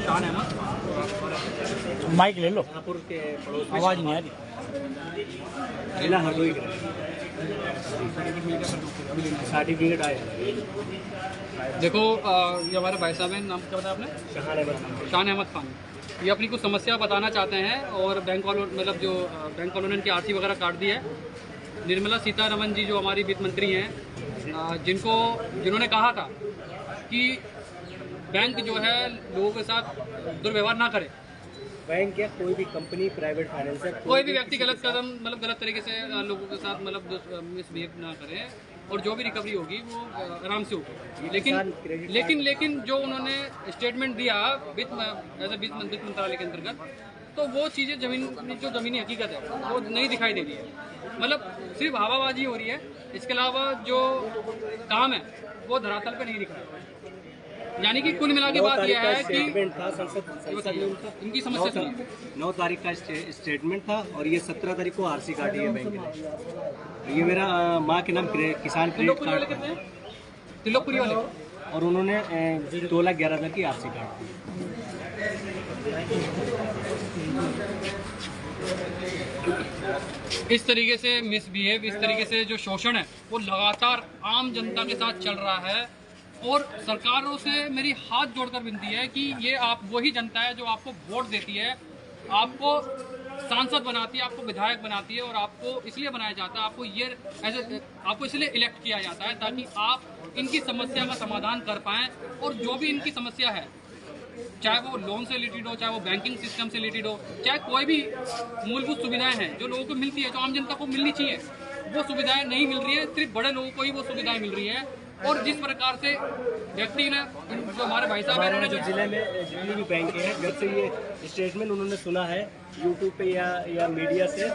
शान अहमद माइक ले लो, शाहपुर के पड़ोस में आवाज़ नहीं आ रही। जिला हरदोई सर्टिफिकेट आया। देखो ये हमारे भाई साहब हैं, नाम क्या बताया आपने? शान अहमद खान। ये अपनी कुछ समस्या बताना चाहते हैं और बैंक वालों मतलब जो बैंक वालों ने इनकी आरसी वगैरह काट दी है। निर्मला सीतारमण जी जो हमारी वित्त मंत्री हैं, जिन्होंने कहा था कि बैंक जो है लोगों के साथ दुर्व्यवहार ना करे। बैंक या कोई भी कंपनी, प्राइवेट फाइनेंसर, कोई भी व्यक्ति गलत कदम मतलब गलत तरीके से लोगों के साथ मतलब मिसबिहेव ना करे और जो भी रिकवरी होगी वो आराम से होगी। लेकिन जो उन्होंने स्टेटमेंट दिया वित्त मंत्रालय के अंतर्गत, तो वो चीज़ें ज़मीनी हकीकत है वो नहीं दिखाई दे रही है। मतलब सिर्फ हवाबाजी हो रही है, इसके अलावा जो काम है वो धरातल पे नहीं दिख रहा है। यानी कि कुल मिला के बात यह है कि इनकी समस्या सुनिए। 9 तारीख का स्टेटमेंट था और ये 17 तारीख को आरसी काटी है बैंक ने। ये मेरा माँ के नाम किसान क्रेडिट कार्ड था तिलोकपुरी वाले, और उन्होंने 2,11,000 की आरसी काट दी। इस तरीके से मिसबिहेव, इस तरीके से जो शोषण है वो लगातार आम जनता के साथ चल रहा है। और सरकारों से मेरी हाथ जोड़कर विनती है कि ये आप वही जनता है जो आपको वोट देती है, आपको सांसद बनाती है, आपको विधायक बनाती है और आपको इसलिए बनाया जाता है, आपको इसलिए इलेक्ट किया जाता है ताकि आप इनकी समस्या का समाधान कर पाएं। और जो भी इनकी समस्या है, चाहे वो लोन से रिलेटेड हो, चाहे वो बैंकिंग सिस्टम से रिलेटेड हो, चाहे कोई भी मूलभूत सुविधाएं हैं जो लोगों को मिलती है, जो आम जनता को मिलनी चाहिए, वो सुविधाएं नहीं मिल रही है। सिर्फ बड़े लोगों को ही वो सुविधाएं मिल रही है। और जिस प्रकार से व्यक्ति ने जो हमारे भाई साहब हैं, जो जिले में जितनी भी बैंक है, जब से ये स्टेटमेंट उन्होंने सुना है यूट्यूब पे या मीडिया से,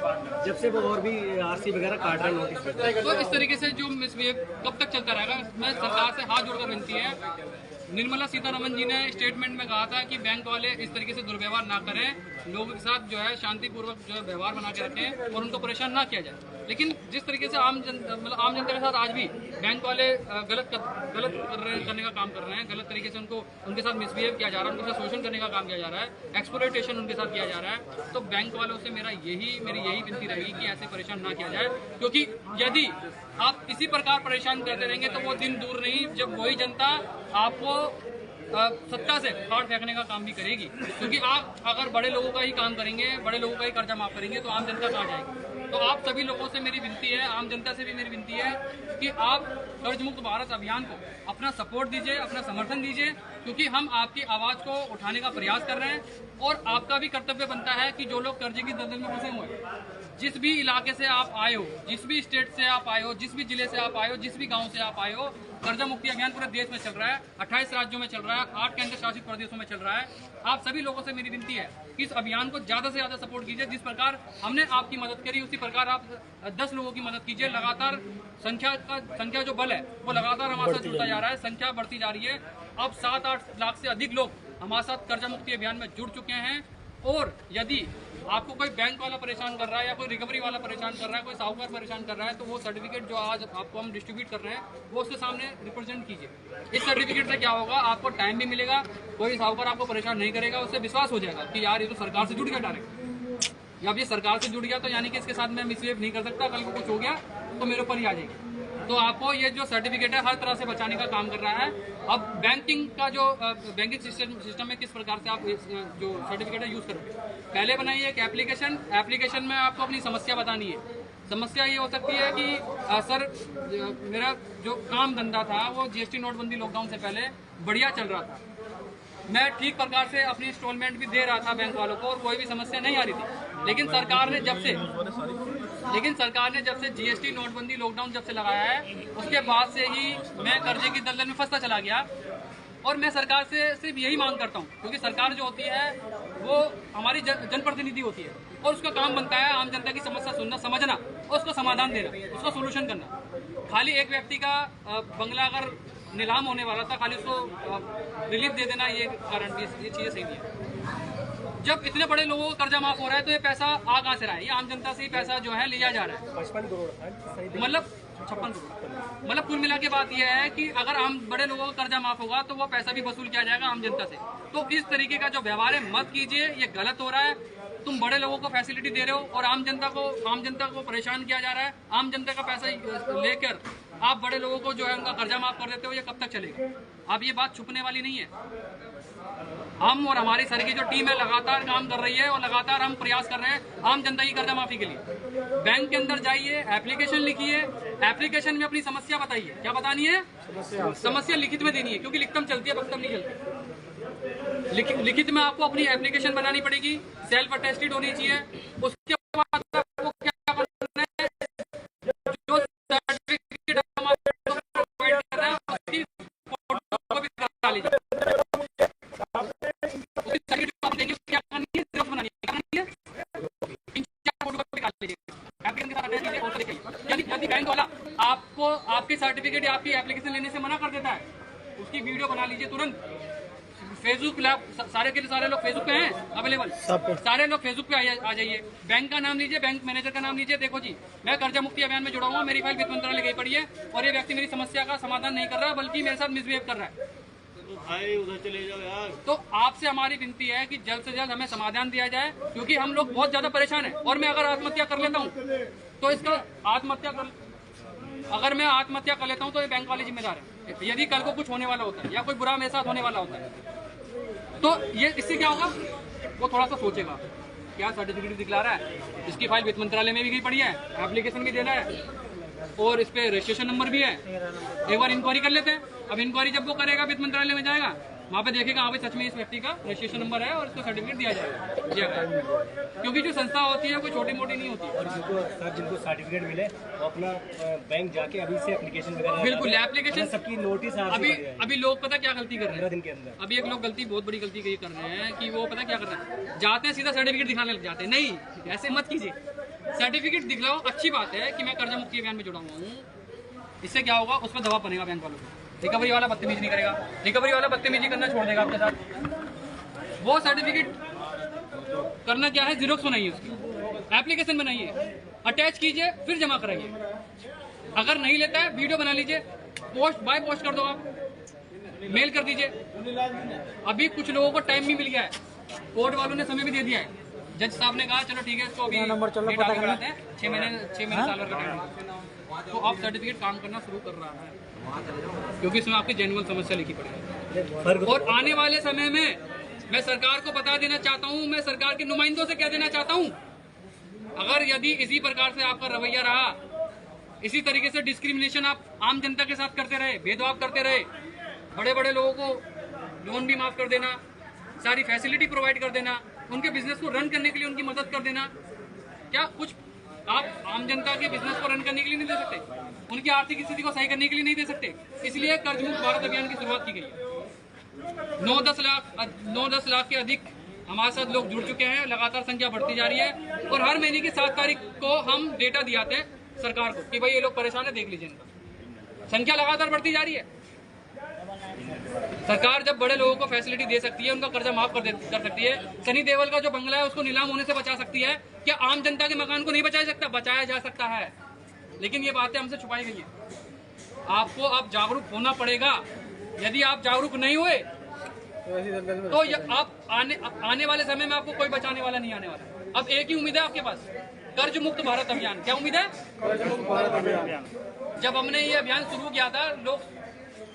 जब से वो और भी आरसी वगैरह काट रहे हैं नोटिस पे। तो इस तरीके से जो मिसबिहेव कब तक चलता रहेगा? मैं सरकार से हाथ जोड़कर विनती है। निर्मला सीतारमण जी ने स्टेटमेंट में कहा था कि बैंक वाले इस तरीके से दुर्व्यवहार ना करें, लोगों के साथ जो है शांतिपूर्वक जो है व्यवहार बना के रखें और उनको परेशान ना किया जाए। लेकिन जिस तरीके से आम जनता के साथ आज भी बैंक वाले गलत करने का काम कर रहे हैं, गलत तरीके से उनके साथ मिसबिहेव किया जा रहा है, उनके साथ शोषण करने का काम किया जा रहा है, एक्सप्लॉयटेशन उनके साथ किया जा रहा है, तो बैंक वालों से मेरी यही विनती रहेगी कि ऐसे परेशान ना किया जाए। क्योंकि यदि आप इसी प्रकार परेशान करते रहेंगे तो वो दिन दूर नहीं जब वही जनता आपको सत्ता से काट फेंकने का काम भी करेगी। क्योंकि आप अगर बड़े लोगों का ही काम करेंगे, बड़े लोगों का ही कर्जा माफ करेंगे, तो आम जनता कहाँ जाएगी? तो आप सभी लोगों से मेरी विनती है, आम जनता से भी मेरी विनती है कि आप कर्ज मुक्त भारत अभियान को अपना सपोर्ट दीजिए, अपना समर्थन दीजिए। क्योंकि हम आपकी आवाज़ को उठाने का प्रयास कर रहे हैं और आपका भी कर्तव्य बनता है कि जो लोग कर्जे की दलदल में फंसे हुए हैं, जिस भी इलाके से आप आए हो, जिस भी स्टेट से आप आए हो, जिस भी जिले से आप आए हो, जिस भी गांव से आप आए हो, कर्जा मुक्ति अभियान पूरे देश में चल रहा है, 28 राज्यों में चल रहा है, 8 केंद्र शासित प्रदेशों में चल रहा है। आप सभी लोगों से मेरी विनती है कि इस अभियान को ज़्यादा से ज़्यादा सपोर्ट कीजिए। जिस प्रकार हमने आपकी मदद करी उसी प्रकार आप 10 लोगों की मदद कीजिए। लगातार संख्या जो बल है वो लगातार हमारे साथ जुड़ता जा रहा है, संख्या बढ़ती जा रही है। अब 7-8 लाख से अधिक लोग हमारे साथ कर्जा मुक्ति अभियान में जुड़ चुके हैं। और यदि आपको कोई बैंक वाला परेशान कर रहा है या कोई रिकवरी वाला परेशान कर रहा है, कोई साहूकार परेशान कर रहा है, तो वो सर्टिफिकेट जो आज आपको हम डिस्ट्रीब्यूट कर रहे हैं वो उसके सामने रिप्रेजेंट कीजिए। इस सर्टिफिकेट से क्या होगा, आपको टाइम भी मिलेगा, कोई साहूकार आपको परेशान नहीं करेगा, उससे विश्वास हो जाएगा कि यार ये तो सरकार से जुड़ गया डायरेक्ट। या अब ये सरकार से जुड़ गया तो यानी कि इसके साथ मैं मिसबिहेव नहीं कर सकता, कल को कुछ हो गया तो मेरे ऊपर ही आ जाएगी। तो आपको ये जो सर्टिफिकेट है हर तरह से बचाने का काम कर रहा है। अब बैंकिंग का जो बैंकिंग सिस्टम में किस प्रकार से आप जो सर्टिफिकेट है यूज़ करोगे, पहले बनाइए एक एप्लीकेशन में आपको अपनी समस्या बतानी है। समस्या ये हो सकती है कि सर मेरा जो काम धंधा था वो जीएसटी नोटबंदी लॉकडाउन से पहले बढ़िया चल रहा था, मैं ठीक प्रकार से अपनी इंस्टॉलमेंट भी दे रहा था बैंक वालों को और कोई भी समस्या नहीं आ रही थी। लेकिन सरकार ने जब से जीएसटी नोटबंदी लॉकडाउन जब से लगाया है, उसके बाद से ही मैं कर्जे की दलदल में फंसता चला गया। और मैं सरकार से सिर्फ यही मांग करता हूँ, क्योंकि सरकार जो होती है वो हमारी जनप्रतिनिधि होती है और उसका काम बनता है आम जनता की समस्या सुनना, समझना और उसका समाधान देना, उसका सोल्यूशन करना। खाली एक व्यक्ति का बंगला अगर नीलाम होने वाला था, खाली उसको रिलीफ दे देना, ये कारण ये चीज़ें सही नहीं है। जब इतने बड़े लोगों का कर्जा माफ हो रहा है तो ये पैसा कहाँ से रहा है? ये आम जनता से ही पैसा जो है लिया जा रहा है। 55 करोड़, मतलब 56 करोड़। मतलब कुल मिला के बात यह है कि अगर आम बड़े लोगों का कर्जा माफ होगा तो वो पैसा भी वसूल किया जाएगा आम जनता से। तो इस तरीके का जो व्यवहार है मत कीजिए, ये गलत हो रहा है। तुम बड़े लोगों को फैसिलिटी दे रहे हो और आम जनता को परेशान किया जा रहा है। आम जनता का पैसा लेकर आप बड़े लोगों को जो है उनका कर्जा माफ कर देते हो, ये कब तक चलेगा? अब ये बात छुपने वाली नहीं है। हम और हमारी सर की जो टीम है लगातार काम कर रही है और लगातार हम प्रयास कर रहे हैं आम जनता की कर्जा माफी के लिए। बैंक के अंदर जाइए, एप्लीकेशन लिखिए, एप्लीकेशन में अपनी समस्या बताइए। क्या बतानी है? समस्या लिखित में देनी है, क्योंकि लिखित में चलती है, वक्तव्य नहीं चलती। लिखित में आपको अपनी एप्लीकेशन बनानी पड़ेगी, सेल्फ अटेस्टेड होनी चाहिए। उसके बाद आपको क्या करना है, जो सर्टिफिकेट प्रोवाइड कर रहा है उसकी फोटो भी करा लीजिए। यदि बैंक वाला आपको आपके सर्टिफिकेट या आपकी एप्लीकेशन लेने से मना कर देता है, उसकी वीडियो बना लीजिए तुरंत। फेसबुक सारे के सारे लोग फेसबुक पे हैं अवेलेबल, सारे लोग फेसबुक पे आ जाइए। बैंक का नाम लीजिए, बैंक मैनेजर का नाम लीजिए। देखो जी, मैं कर्जा मुक्ति अभियान में जुड़ा हुआ, मेरी फाइल वित्त मंत्रालय गई पड़ी है और ये व्यक्ति मेरी समस्या का समाधान नहीं कर रहा बल्कि मेरे साथ मिसबिहेव कर रहा है। भाई उधर चले जाओ यार। तो आपसे हमारी विनती है कि जल्द से जल्द हमें समाधान दिया जाए, क्योंकि हम लोग बहुत ज्यादा परेशान हैं। और मैं अगर आत्महत्या कर लेता हूँ तो इसका अगर मैं आत्महत्या कर लेता हूँ तो ये बैंक वाले जिम्मेदार है। यदि कल को कुछ होने वाला होता है या कोई बुरा मेरे साथ होने वाला होता है तो ये इससे क्या होगा, वो थोड़ा सा सोचेगा, क्या सर्टिफिकेट दिखला रहा है, इसकी फाइल वित्त मंत्रालय में भी गई पड़ी है, एप्लीकेशन भी देना है और इस पे रजिस्ट्रेशन नंबर भी है। एक बार इंक्वायरी कर लेते हैं। अब इंक्वायरी जब वो करेगा, वित्त मंत्रालय में जाएगा, वहाँ पे देखेगा हाँ भाई सच में इस व्यक्ति का रजिस्ट्रेशन नंबर है और इसको सर्टिफिकेट दिया जाएगा। क्योंकि जो संस्था होती है कोई छोटी मोटी नहीं होती। और जिनको सर्टिफिकेट मिले वो अपना बैंक जाके अभी से एप्लीकेशन वगैरह, बिल्कुल एप्लीकेशन सबकी नोटिस अभी लोग पता क्या गलती कर रहे हैं दिन के अंदर। अभी एक लोग बहुत बड़ी गलती ये कर रहे हैं कि वो पता क्या कर रहे हैं, जाते हैं सीधा सर्टिफिकेट दिखाने लग जाते हैं। नहीं, ऐसे मत कीजिए। सर्टिफिकेट दिखलाओ, अच्छी बात है कि मैं कर्जा मुक्ति अभियान में जुड़ा हुआ हूँ। इससे क्या होगा, उसमें दबाव बनेगा बैंक वालों को। रिकवरी वाला बदतमीजी नहीं करेगा, रिकवरी वाला बदतमीजी करना छोड़ देगा आपके साथ। वो सर्टिफिकेट करना क्या है, जीरोक्स बनाइए, उसकी एप्लीकेशन बनाइए, अटैच कीजिए, फिर जमा कराइए। अगर नहीं लेता है वीडियो बना लीजिए, पोस्ट बाय पोस्ट कर दो, आप मेल कर दीजिए। अभी कुछ लोगों को टाइम भी मिल गया है, कोर्ट वालों ने समय भी दे दिया है। जज साहब ने कहा चलो ठीक है, इसको अभी डेट आगे बढ़ाते हैं, 6 महीने साल भर का टाइम। तो अब सर्टिफिकेट काम करना शुरू कर रहा है, क्योंकि इसमें आपकी जेन्युइन समस्या लिखी पड़ी है। और आने वाले समय में मैं सरकार को बता देना चाहता हूं, मैं सरकार के नुमाइंदों से कह देना चाहता हूं, अगर यदि इसी प्रकार से आपका रवैया रहा, इसी तरीके से डिस्क्रिमिनेशन आप आम जनता के साथ करते रहे, भेदभाव करते रहे, बड़े बड़े लोगों को लोन भी माफ कर देना, सारी फैसिलिटी प्रोवाइड कर देना, उनके बिजनेस को रन करने के लिए उनकी मदद कर देना, क्या कुछ आप आम जनता के बिजनेस को रन करने के लिए नहीं दे सकते, उनकी आर्थिक स्थिति को सही करने के लिए नहीं दे सकते? इसलिए कर्ज मुक्त भारत अभियान की शुरुआत की गई है। 9-10 लाख के अधिक हमारे साथ लोग जुड़ चुके हैं, लगातार संख्या बढ़ती जा रही है और हर महीने की 7 तारीख को हम डेटा दियाते हैं सरकार को कि भाई ये लोग परेशान है, देख लीजिए इनका। संख्या लगातार बढ़ती जा रही है। सरकार जब बड़े लोगों को फैसिलिटी दे सकती है, उनका कर्जा माफ कर सकती है, सनी देओल का जो बंगला है उसको नीलाम होने से बचा सकती है, क्या आम जनता के मकान को नहीं बचाया सकता? बचाया जा सकता है, लेकिन ये बातें हमसे छुपाई गई हैं। आपको अब जागरूक होना पड़ेगा। यदि आप जागरूक नहीं हुए तो आप आने वाले समय में आपको कोई बचाने वाला नहीं आने वाला। अब एक ही उम्मीद है आपके पास, कर्ज मुक्त भारत अभियान। क्या उम्मीद है? कर्ज मुक्त भारत अभियान। जब हमने ये अभियान शुरू किया था, लोग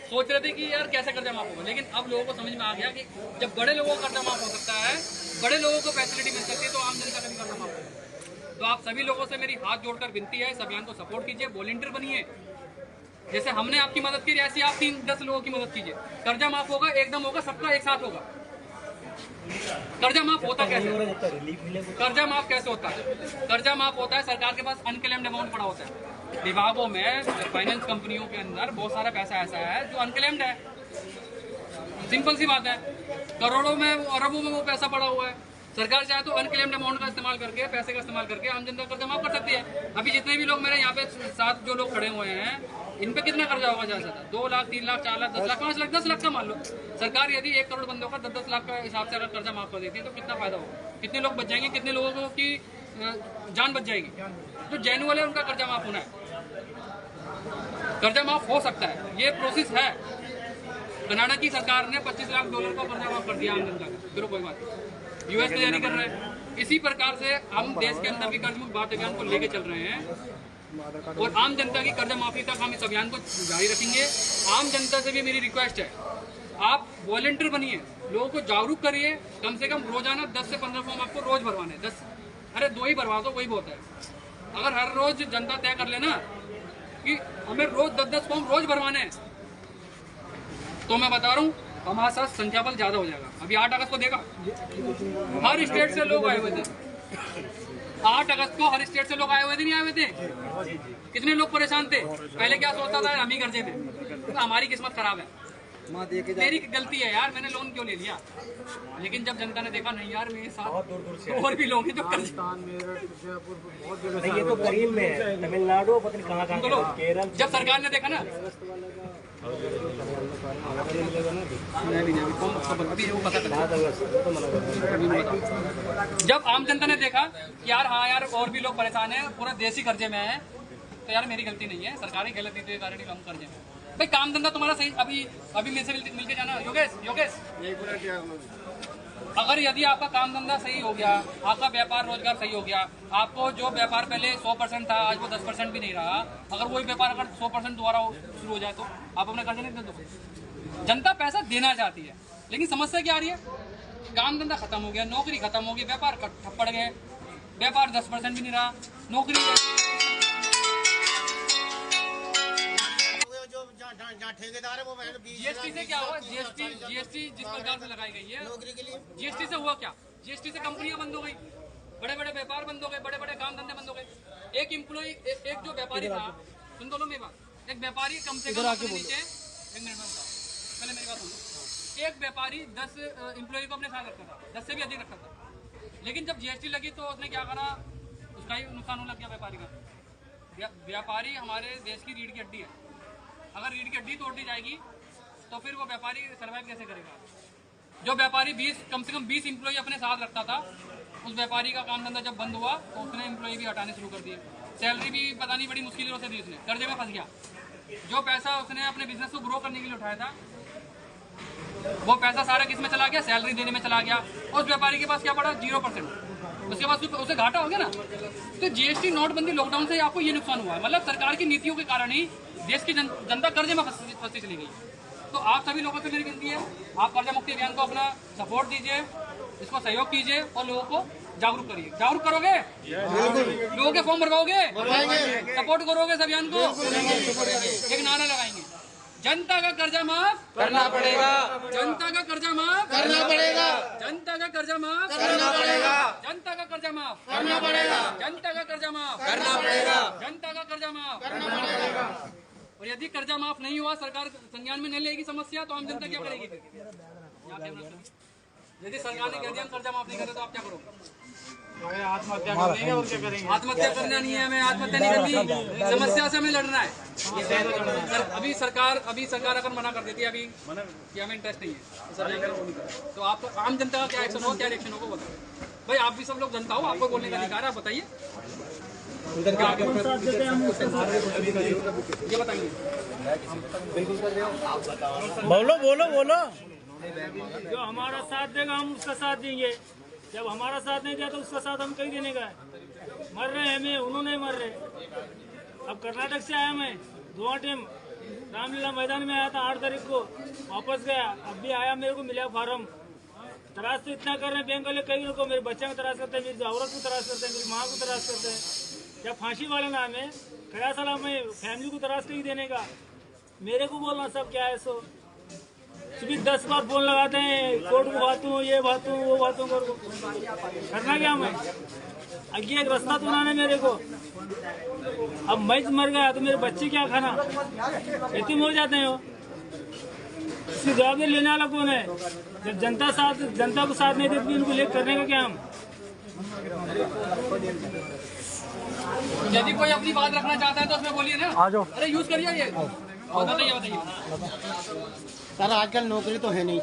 सोच रहे थे कि यार कैसे कर्जा माफ होगा, लेकिन अब लोगों को समझ में आ गया कि जब बड़े लोगों का कर्जा माफ हो सकता है, बड़े लोगों को फैसिलिटी मिल सकती है, तो आम जनता का भी कर्जा माफ होगा। तो आप सभी लोगों से मेरी हाथ जोड़कर विनती है, इस अभियान को सपोर्ट कीजिए, वॉलंटियर बनिए। जैसे हमने आपकी मदद की, ऐसी आप 3-10 लोगों की मदद कीजिए। कर्जा माफ होगा, एकदम होगा, सबका एक साथ होगा। कर्जा माफ होता कैसे? कर्जा माफ कैसे होता है? कर्जा माफ होता है, सरकार के पास अनक्लेम्ड अमाउंट पड़ा होता है। विभागों में, फाइनेंस कंपनियों के अंदर बहुत सारा पैसा ऐसा है जो अनक्लेम्ड है। सिंपल सी बात है, करोड़ों में, अरबों में वो पैसा पड़ा हुआ है। सरकार चाहे तो अनक्लेम्ड अमाउंट का इस्तेमाल करके, पैसे का इस्तेमाल करके आम जनता का कर्जा माफ कर सकती है। अभी जितने भी लोग मेरे यहाँ पे साथ जो लोग खड़े हुए हैं, इन पे कितना कर्जा होगा ज्यादा से ज्यादा? 2 लाख, 3 लाख, 4 लाख, 10 लाख, 5 लाख, 10 लाख का मान लो। सरकार यदि 1 करोड़ बंदों का 10-10 लाख का हिसाब से अगर कर्जा माफ कर देती है तो कितना फायदा होगा? कितने लोग बच जाएंगे, कितने लोगों की जान बच जाएगी? तो जेन्युइन है, उनका कर्जा माफ होना है। कर्जा माफ हो सकता है, ये प्रोसेस है। कनाडा की सरकार ने $25 लाख का कर्जा माफ कर दिया आम जनता का, फिर कोई बात नहीं। यूएस तैयारी कर रहा है। इसी प्रकार से हम देश के अंदर भी कर्ज मुक्त भारत अभियान को लेके चल रहे हैं और आम जनता की कर्जा माफी तक हम इस अभियान को जारी रखेंगे। आम जनता से भी मेरी रिक्वेस्ट है, आप वॉलंटियर बनिए, लोगों को जागरूक करिए। कम से कम रोजाना 10 से 15 फॉर्म आपको रोज भरवाने, 10 अरे 2 ही भरवा दो, वही बहुत है। अगर हर रोज जनता तय कर लेना कि हमें रोज 10-10 फॉर्म रोज भरवाने हैं, तो मैं बता रहा हूँ हमारे साथ संख्या बल ज्यादा हो जाएगा। अभी 8 अगस्त को देखा, हर स्टेट से लोग आए हुए थे। 8 अगस्त को हर स्टेट से लोग आए हुए थे, नहीं आए हुए थे? कितने लोग परेशान थे? पहले क्या सोचता था, हम ही कर्जे थे, तो हमारी किस्मत खराब है, मेरी गलती है यार, मैंने लोन क्यों ले लिया। लेकिन जब जनता ने देखा नहीं यार मेरे साथ और भी लोग हैं जो कर्ज, ये तो करीब में है, तमिलनाडु पता नहीं कहाँ केरल। जब सरकार ने देखा ना, जब आम जनता ने देखा कि यार हाँ यार और भी लोग परेशान हैं, पूरा देश ही कर्जे में है, तो यार मेरी गलती नहीं है, सरकारी गलती के कारण ही कम कर्जे में। भाई काम धंधा तुम्हारा सही, अभी मेरे से मिलके जाना योगेश, अगर यदि आपका काम धंधा सही हो गया, आपका व्यापार रोजगार सही हो गया, आपको जो व्यापार पहले 100% था आज वो 10% भी नहीं रहा, अगर वही व्यापार अगर 100% दोबारा शुरू हो जाए तो आप अपने कर्जे नहीं दे दो। जनता पैसा देना चाहती है, लेकिन समस्या क्या आ रही है, काम धंधा खत्म हो गया, नौकरी खत्म हो गई, व्यापार ठप पड़ गए, व्यापार 10% भी नहीं रहा, नौकरी ठेकेदार है वो जीएसटी से क्या हुआ, जीएसटी जिस प्रकार से लगाई गई है, नौकरी के लिए जीएसटी से हुआ क्या, जीएसटी से कंपनियां बंद हो गई, बड़े बड़े व्यापार बंद हो गए, बड़े बड़े काम धंधे बंद हो गए। एक एम्प्लॉय, एक जो व्यापारी था, सुन दो मेरी बात, एक व्यापारी कम से कम अपने नीचे, एक मिनट में बताओ, पहले मेरी बात सुनो, एक व्यापारी 10 एम्प्लॉय को अपने साथ रखता था, 10 से भी अधिक रखता था, लेकिन जब जीएसटी लगी तो उसने क्या करा, उसका ही नुकसान होने लग गया व्यापारी का। व्यापारी हमारे देश की रीढ़ की हड्डी है, अगर रीढ़ की हड्डी तोड़ दी जाएगी तो फिर वो व्यापारी सर्वाइव कैसे करेगा। जो व्यापारी कम से कम 20 एम्प्लॉय अपने साथ रखता था, उस व्यापारी का काम धंधा जब बंद हुआ तो उसने एम्प्लॉय भी हटाने शुरू कर दिए, सैलरी भी पता नहीं बड़ी मुश्किलों से दी, उसने कर्जे में फंस गया। जो पैसा उसने अपने बिजनेस को ग्रो करने के लिए उठाया था, वो पैसा सारा किस में चला गया, सैलरी देने में चला गया। उस व्यापारी के पास क्या पड़ा, 0%, उसके बाद उसे घाटा हो गया ना। तो जीएसटी नोटबंदी लॉकडाउन से आपको ये नुकसान हुआ है, मतलब सरकार की नीतियों के कारण ही देश की जनता कर्जे में फंसती चली गई। तो आप सभी लोगों से मेरी विनती है, आप कर्जा मुक्ति अभियान को अपना सपोर्ट दीजिए, इसको सहयोग कीजिए और लोगों को जागरूक करिए। जागरूक करोगे, लोगों के फॉर्म भरवाओगे, सपोर्ट करोगे इस अभियान को, एक नारा लगाएंगे, जनता का कर्जा माफ करना पड़ेगा, जनता का कर्जा माफ करना पड़ेगा, जनता का कर्जा माफ करना पड़ेगा, जनता का कर्जा माफ करना पड़ेगा, जनता का कर्जा माफ करना पड़ेगा, जनता का कर्जा माफ करना पड़ेगा। और यदि कर्जा माफ नहीं हुआ, सरकार संज्ञान में नहीं लेगी समस्या, तो आम जनता क्या करेगी फिर? यदि सरकार ने कह दिया हम कर्जा माफ नहीं करे तो आप क्या करोगे? आत्महत्या कर लेंगे और क्या करेंगे? आत्महत्या करना नहीं है, हमें आत्महत्या नहीं करनी, समस्या से हमें लड़ना है। अभी सरकार अगर मना कर देती है अभी कि हमें इंटरेस्ट नहीं है सर, तो आप आम जनता का क्या एक्शन होगा, क्या रिएक्शन होगा बताओ भाई। आप भी सब लोग जनता हो, आपको बोलने का अधिकार है, आप बताइए, ये बताइए। बोलो। जो हमारा साथ देगा हम उसका साथ देंगे, जब हमारा साथ नहीं दिया तो उसका साथ हम कहीं देने का है। मर रहे हैं हमें, उन्होंने मर रहे। अब कर्नाटक से आया मैं, 2 टाइम रामलीला मैदान में आया था 8 तारीख को, वापस गया, अब भी आया, मेरे को मिला फार्म। तराश तो इतना कर रहे हैं बैंक वाले, कई लोगों को, मेरे बच्चे को तराश करते हैं, मेरी औरत को तराश करते हैं, मेरी माँ को तराश करते हैं। जब फांसी वाला नाम है, खड़ा साला मैं फैमिली को तराश कहीं देने का, मेरे को बोलना सब क्या है। सो सुबह 10 बार फोन लगाते हैं, कोर्ट को बातों, ये बातों, वो बातों करना क्या मैं। आगे एक रास्ता तो बनाने मेरे को, अब मैं मर गया तो मेरे बच्चे क्या खाना, यतीम हो जाते हैं। इसकी जवाबदारी लेने वाला कौन है? जब जनता को साथ नहीं देती, इनको लेकर करने का क्या हम? यदि कोई अपनी बात रखना चाहता है तो उसमें बोलिए ना, अरे यूज करिए ये बताइए। सर आजकल नौकरी तो है नहीं,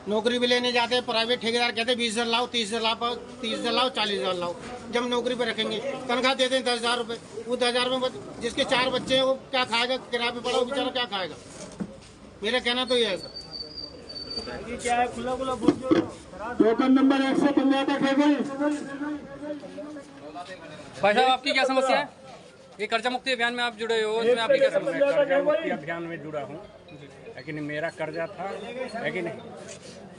नौकरी भी लेने जाते हैं प्राइवेट ठेकेदार कहते हैं 20,000 लाओ, 30,000 लाओ, 30,000 लाओ, 40,000 लाओ। जब नौकरी पे रखेंगे तनख्वाह देते हैं 10,000 रुपये, वो 10,000 में जिसके 4 बच्चे हैं वो क्या खाएगा, किराए पे पड़ा वो बेचारा क्या खाएगा। मेरा कहना तो ये है सर। ये क्या है, खुला खुला बोल दो। टोकन नंबर 150 तक है कोई? भाई साहब आपकी क्या समस्या है? ये कर्जा मुक्ति अभियान में आप जुड़े हो, इसमें आपकी क्या समस्या है? कर्जा मुक्ति अभियान में जुड़ा हूँ, लेकिन मेरा कर्जा था है कि नहीं,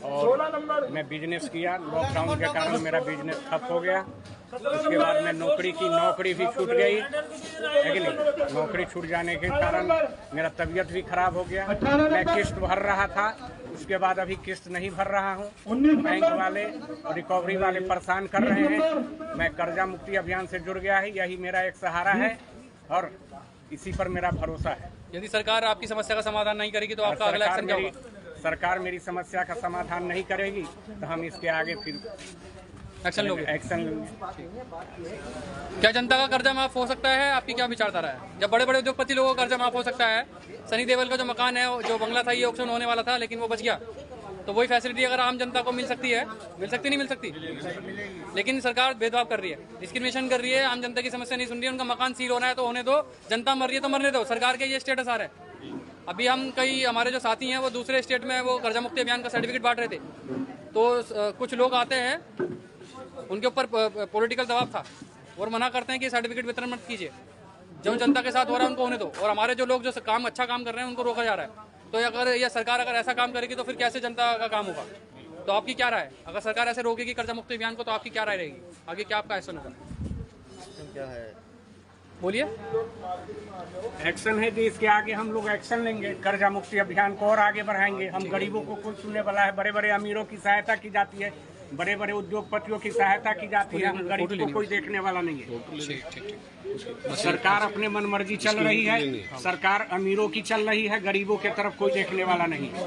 और मैं बिजनेस किया, लॉकडाउन के कारण मेरा बिजनेस ठप हो गया। उसके बाद मैं नौकरी भी छूट गई है कि नहीं, नौकरी छूट जाने के कारण मेरा तबीयत भी खराब हो गया। मैं किस्त भर रहा था, उसके बाद अभी किस्त नहीं भर रहा हूँ। बैंक वाले और रिकवरी वाले परेशान कर रहे हैं। मैं कर्जा मुक्ति अभियान से जुड़ गया है, यही मेरा एक सहारा है और इसी पर मेरा भरोसा है। यदि सरकार आपकी समस्या का समाधान नहीं करेगी तो आपका अगला एक्शन क्या होगा? सरकार मेरी समस्या का समाधान नहीं करेगी तो हम इसके आगे फिर एक्शन लोगे? एक्शन। क्या जनता का कर्जा माफ हो सकता है? आपकी क्या विचारधारा है? जब बड़े बड़े उद्योगपति लोगों का कर्जा माफ हो सकता है, सनी देओल का जो मकान है, जो बंगला था, ये ऑक्शन होने वाला था लेकिन वो बच गया, तो वही फैसिलिटी अगर आम जनता को मिल सकती है, नहीं मिल सकती? लेकिन सरकार भेदभाव कर रही है, डिस्क्रिमिनेशन कर रही है, आम जनता की समस्या नहीं सुन रही है। उनका मकान सील होना है तो होने दो, जनता मर रही है तो मरने दो, सरकार के ये स्टेटस आ रहा है। अभी हम हमारे जो साथी हैं वो दूसरे स्टेट में वो कर्जा मुक्ति अभियान का सर्टिफिकेट बांट रहे थे, तो कुछ लोग आते हैं, उनके ऊपर पॉलिटिकल दबाव था और मना करते हैं कि सर्टिफिकेट वितरण मत कीजिए, जो जनता के साथ हो रहा है उनको होने दो, और हमारे जो लोग जो अच्छा काम कर रहे हैं उनको रोका जा रहा है। तो अगर यह सरकार अगर ऐसा काम करेगी तो फिर कैसे जनता का काम होगा? तो आपकी क्या राय है? अगर सरकार ऐसे रोकेगी कर्जा मुक्ति अभियान को तो आपकी क्या राय रहेगी? आगे क्या आपका एक्शन होगा? क्या है बोलिए। एक्शन है कि इसके आगे हम लोग एक्शन लेंगे, कर्जा मुक्ति अभियान को और आगे बढ़ाएंगे। हम गरीबों को कोई सुनने वाला है, बड़े बड़े अमीरों की सहायता की जाती है, बड़े बड़े उद्योगपतियों की सहायता की जाती है, हम गरीब को कोई देखने वाला नहीं है। सरकार अपने मन मर्जी चल रही है, सरकार अमीरों की चल रही है, गरीबों के तरफ कोई देखने वाला नहीं है।